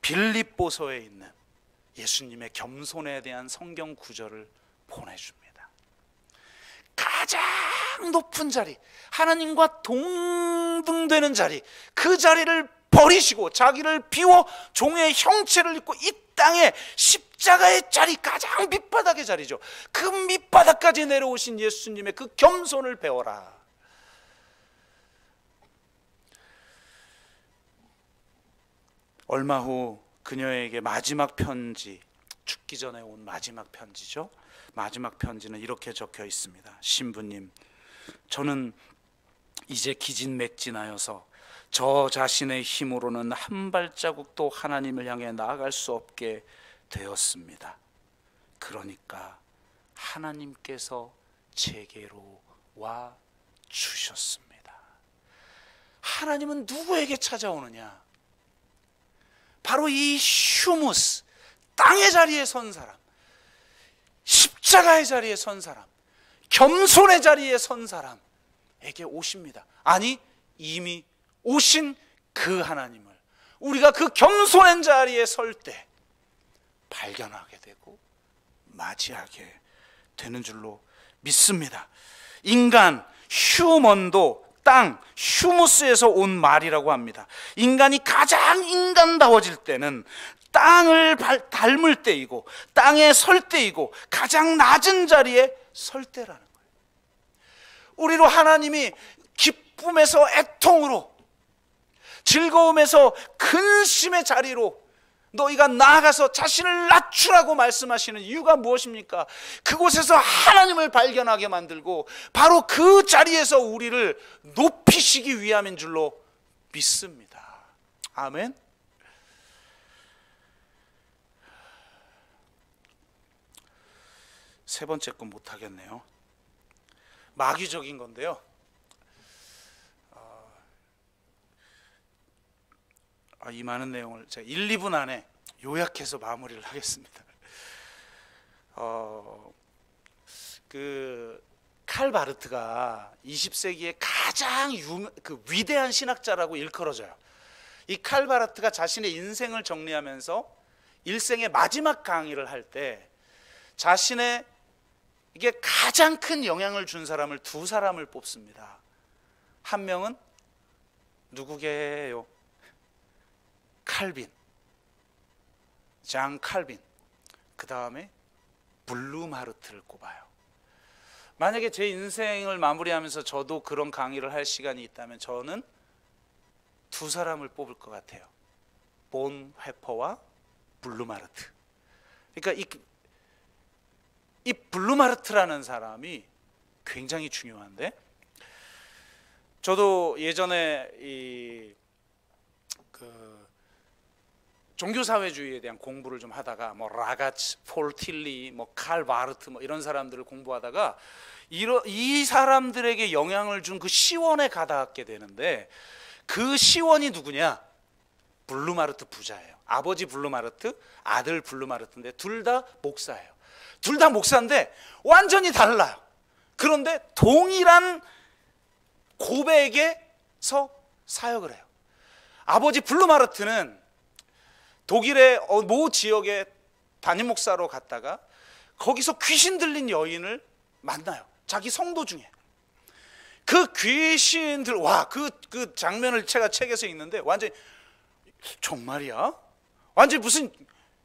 빌립보서에 있는 예수님의 겸손에 대한 성경 구절을 보내줍니다. 가장 높은 자리, 하나님과 동등되는 자리, 그 자리를 버리시고 자기를 비워 종의 형체를 입고 이 땅에 십자가의 자리, 가장 밑바닥의 자리죠. 그 밑바닥까지 내려오신 예수님의 그 겸손을 배워라. 얼마 후 그녀에게 마지막 편지, 죽기 전에 온 마지막 편지죠. 마지막 편지는 이렇게 적혀 있습니다. 신부님, 저는 이제 기진맥진하여서 저 자신의 힘으로는 한 발자국도 하나님을 향해 나아갈 수 없게 되었습니다. 그러니까 하나님께서 제게로 와 주셨습니다. 하나님은 누구에게 찾아오느냐? 바로 이 휴무스, 땅의 자리에 선 사람, 십자가의 자리에 선 사람, 겸손의 자리에 선 사람에게 오십니다. 아니, 이미 오신 그 하나님을 우리가 그 겸손한 자리에 설 때 발견하게 되고 맞이하게 되는 줄로 믿습니다. 인간, 휴먼도 땅, 휴무스에서 온 말이라고 합니다. 인간이 가장 인간다워질 때는 땅을 닮을 때이고 땅에 설 때이고 가장 낮은 자리에 설 때라는 거예요. 우리로 하나님이 기쁨에서 애통으로, 즐거움에서 근심의 자리로 너희가 나아가서 자신을 낮추라고 말씀하시는 이유가 무엇입니까? 그곳에서 하나님을 발견하게 만들고 바로 그 자리에서 우리를 높이시기 위함인 줄로 믿습니다. 아멘. 세 번째 건 못하겠네요. 마귀적인 건데요. 이 많은 내용을 제가 1, 2분 안에 요약해서 마무리를 하겠습니다. 칼 바르트가 20세기의 가장 위대한 신학자라고 일컬어져요. 이 칼 바르트가 자신의 인생을 정리하면서 일생의 마지막 강의를 할 때 자신의 이게 가장 큰 영향을 준 사람을 두 사람을 뽑습니다. 한 명은 누구게요? 칼빈, 장 칼빈. 그 다음에 블룸하르트를 꼽아요. 만약에 제 인생을 마무리하면서 저도 그런 강의를 할 시간이 있다면 저는 두 사람을 뽑을 것 같아요. 본 회퍼와 블룸하르트. 그러니까 이 블룸하르트라는 사람이 굉장히 중요한데, 저도 예전에 종교사회주의에 대한 공부를 좀 하다가 라가츠, 폴틸리, 칼 바르트 이런 사람들을 공부하다가 이 사람들에게 영향을 준 그 시원에 가닿게 되는데, 그 시원이 누구냐? 블룸하르트 부자예요. 아버지 블룸하르트, 아들 블룸하르트인데 둘 다 목사예요. 둘 다 목사인데 완전히 달라요. 그런데 동일한 고백에서 사역을 해요. 아버지 블룸하르트는 독일의 모 지역에 담임 목사로 갔다가 거기서 귀신 들린 여인을 만나요. 자기 성도 중에. 그 귀신들, 그 장면을 제가 책에서 읽는데 완전히 정말이야? 완전히 무슨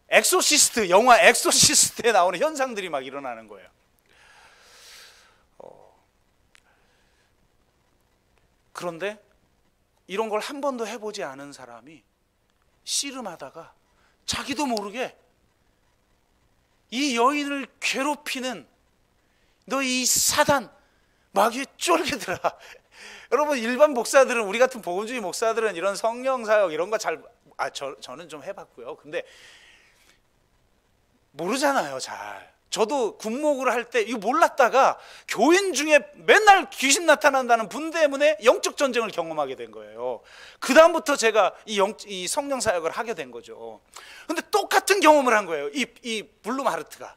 엑소시스트, 영화 엑소시스트에 나오는 현상들이 막 일어나는 거예요. 그런데 이런 걸 한 번도 해보지 않은 사람이 씨름하다가 자기도 모르게 이 여인을 괴롭히는 너 이 사단 마귀의 쫄개들아. 여러분, 일반 목사들은, 우리 같은 복음주의 목사들은 이런 성령 사역 이런 거 저는 좀 해봤고요. 근데 모르잖아요, 잘. 저도 군목을 할 때 이거 몰랐다가 교인 중에 맨날 귀신 나타난다는 분 때문에 영적 전쟁을 경험하게 된 거예요. 그 다음부터 제가 이 성령 사역을 하게 된 거죠. 근데 똑같은 경험을 한 거예요. 이 블룸하르트가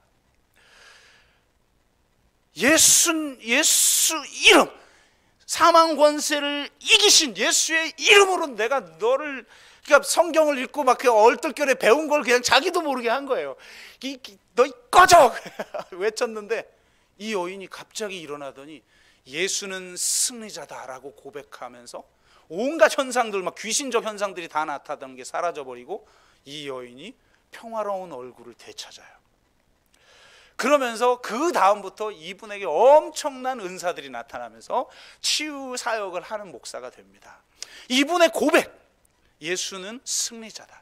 예수 이름, 사망 권세를 이기신 예수의 이름으로 내가 너를, 그러니까 성경을 읽고 막 그 얼떨결에 배운 걸 그냥 자기도 모르게 한 거예요. 너 꺼져! 외쳤는데 이 여인이 갑자기 일어나더니 예수는 승리자다라고 고백하면서 온갖 현상들, 막 귀신적 현상들이 다 나타나던 게 사라져버리고 이 여인이 평화로운 얼굴을 되찾아요. 그러면서 그 다음부터 이분에게 엄청난 은사들이 나타나면서 치유 사역을 하는 목사가 됩니다. 이분의 고백, 예수는 승리자다.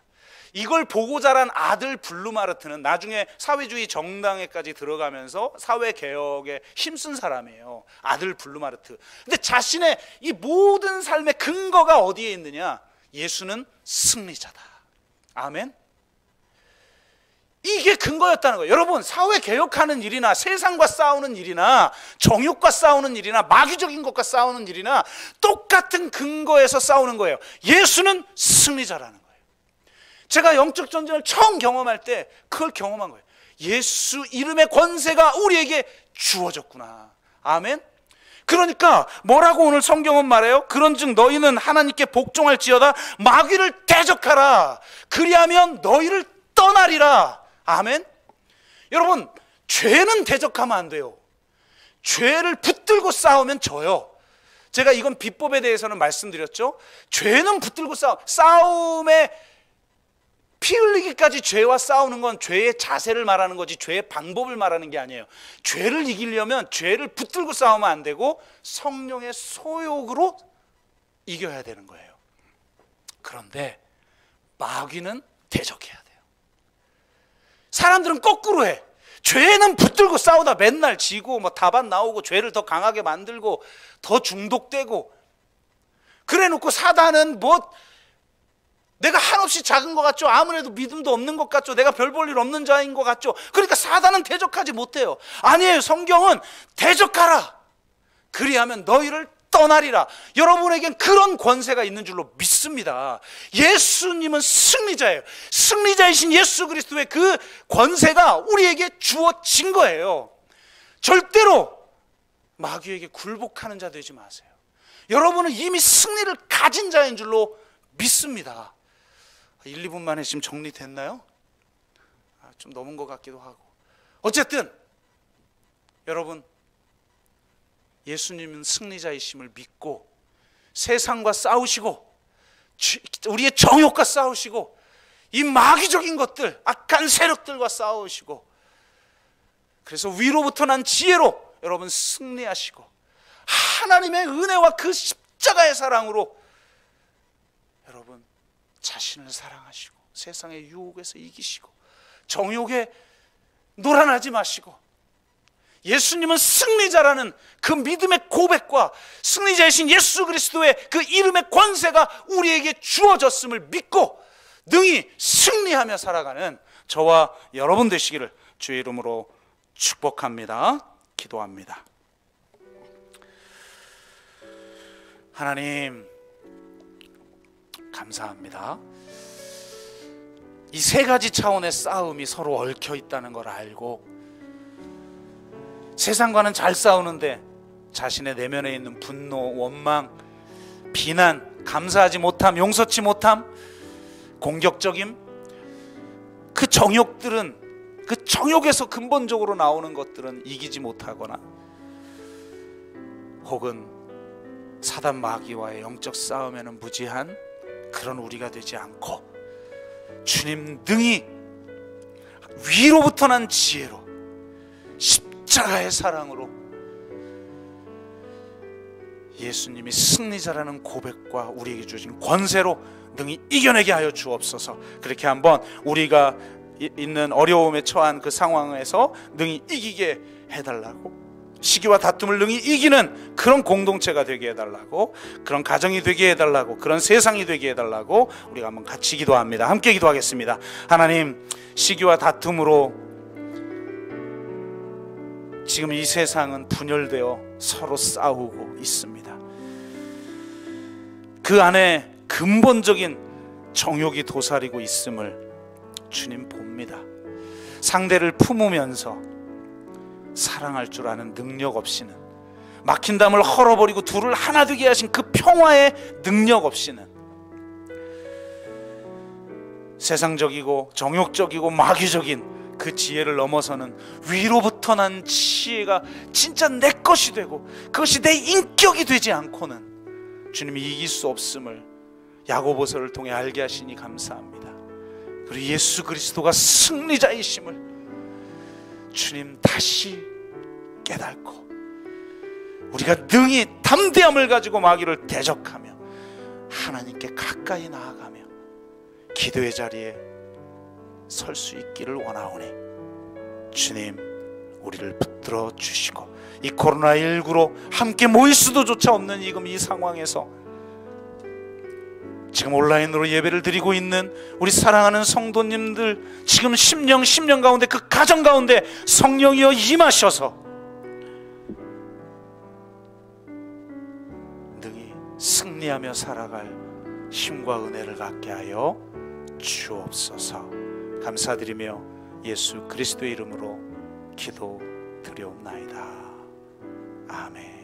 이걸 보고 자란 아들 블룸하르트는 나중에 사회주의 정당에까지 들어가면서 사회개혁에 힘쓴 사람이에요. 아들 블룸하르트. 근데 자신의 이 모든 삶의 근거가 어디에 있느냐? 예수는 승리자다. 아멘. 이게 근거였다는 거예요. 여러분, 사회개혁하는 일이나 세상과 싸우는 일이나 정욕과 싸우는 일이나 마귀적인 것과 싸우는 일이나 똑같은 근거에서 싸우는 거예요. 예수는 승리자라는 거예요. 제가 영적 전쟁을 처음 경험할 때 그걸 경험한 거예요. 예수 이름의 권세가 우리에게 주어졌구나. 아멘. 그러니까 뭐라고 오늘 성경은 말해요? 그런즉 너희는 하나님께 복종할지어다. 마귀를 대적하라. 그리하면 너희를 떠나리라. 아멘. 여러분, 죄는 대적하면 안 돼요. 죄를 붙들고 싸우면 져요. 제가 이건 비법에 대해서는 말씀드렸죠. 죄는 붙들고 싸움에 피 흘리기까지 죄와 싸우는 건 죄의 자세를 말하는 거지 죄의 방법을 말하는 게 아니에요. 죄를 이기려면 죄를 붙들고 싸우면 안 되고 성령의 소욕으로 이겨야 되는 거예요. 그런데 마귀는 대적해야 돼요. 사람들은 거꾸로 해. 죄는 붙들고 싸우다 맨날 지고 답안 나오고 죄를 더 강하게 만들고 더 중독되고, 그래 놓고 사단은 내가 한없이 작은 것 같죠? 아무래도 믿음도 없는 것 같죠? 내가 별 볼 일 없는 자인 것 같죠? 그러니까 사단은 대적하지 못해요. 아니에요. 성경은 대적하라. 그리하면 너희를 떠나리라. 여러분에겐 그런 권세가 있는 줄로 믿습니다. 예수님은 승리자예요. 승리자이신 예수 그리스도의 그 권세가 우리에게 주어진 거예요. 절대로 마귀에게 굴복하는 자 되지 마세요. 여러분은 이미 승리를 가진 자인 줄로 믿습니다. 1, 2분 만에 지금 정리됐나요? 좀 넘은 것 같기도 하고. 어쨌든 여러분, 예수님은 승리자이심을 믿고 세상과 싸우시고 우리의 정욕과 싸우시고 이 마귀적인 것들, 악한 세력들과 싸우시고, 그래서 위로부터 난 지혜로 여러분 승리하시고 하나님의 은혜와 그 십자가의 사랑으로 여러분 자신을 사랑하시고 세상의 유혹에서 이기시고 정욕에 놀아나지 마시고 예수님은 승리자라는 그 믿음의 고백과 승리자이신 예수 그리스도의 그 이름의 권세가 우리에게 주어졌음을 믿고 능히 승리하며 살아가는 저와 여러분 되시기를 주의 이름으로 축복합니다. 기도합니다. 하나님 감사합니다. 이 세 가지 차원의 싸움이 서로 얽혀 있다는 걸 알고 세상과는 잘 싸우는데 자신의 내면에 있는 분노, 원망, 비난, 감사하지 못함, 용서치 못함, 공격적임, 그 정욕들은, 그 정욕에서 근본적으로 나오는 것들은 이기지 못하거나 혹은 사단 마귀와의 영적 싸움에는 무지한 그런 우리가 되지 않고 주님 능히 위로부터 난 지혜로 십자가의 사랑으로 예수님이 승리자라는 고백과 우리에게 주신 권세로 능히 이겨내게 하여 주옵소서. 그렇게 한번 우리가 있는 어려움에 처한 그 상황에서 능히 이기게 해달라고, 시기와 다툼을 능히 이기는 그런 공동체가 되게 해달라고, 그런 가정이 되게 해달라고, 그런 세상이 되게 해달라고 우리가 한번 같이 기도합니다. 함께 기도하겠습니다. 하나님, 시기와 다툼으로 지금 이 세상은 분열되어 서로 싸우고 있습니다. 그 안에 근본적인 정욕이 도사리고 있음을 주님 봅니다. 상대를 품으면서 사랑할 줄 아는 능력 없이는, 막힌 담을 헐어버리고 둘을 하나 되게 하신 그 평화의 능력 없이는 세상적이고 정욕적이고 마귀적인 그 지혜를 넘어서는 위로부터 난 지혜가 진짜 내 것이 되고 그것이 내 인격이 되지 않고는 주님이 이길 수 없음을 야고보서를 통해 알게 하시니 감사합니다. 그리고 예수 그리스도가 승리자이심을 주님 다시 깨닫고 우리가 능히 담대함을 가지고 마귀를 대적하며 하나님께 가까이 나아가며 기도의 자리에 설 수 있기를 원하오니 주님 우리를 붙들어 주시고 이 코로나19로 함께 모일 수도 조차 없는 지금 이 상황에서 지금 온라인으로 예배를 드리고 있는 우리 사랑하는 성도님들, 지금 심령 가운데 그 가정 가운데 성령이여 임하셔서 능히 승리하며 살아갈 힘과 은혜를 갖게 하여 주옵소서. 감사드리며 예수 그리스도의 이름으로 기도드리옵나이다. 아멘.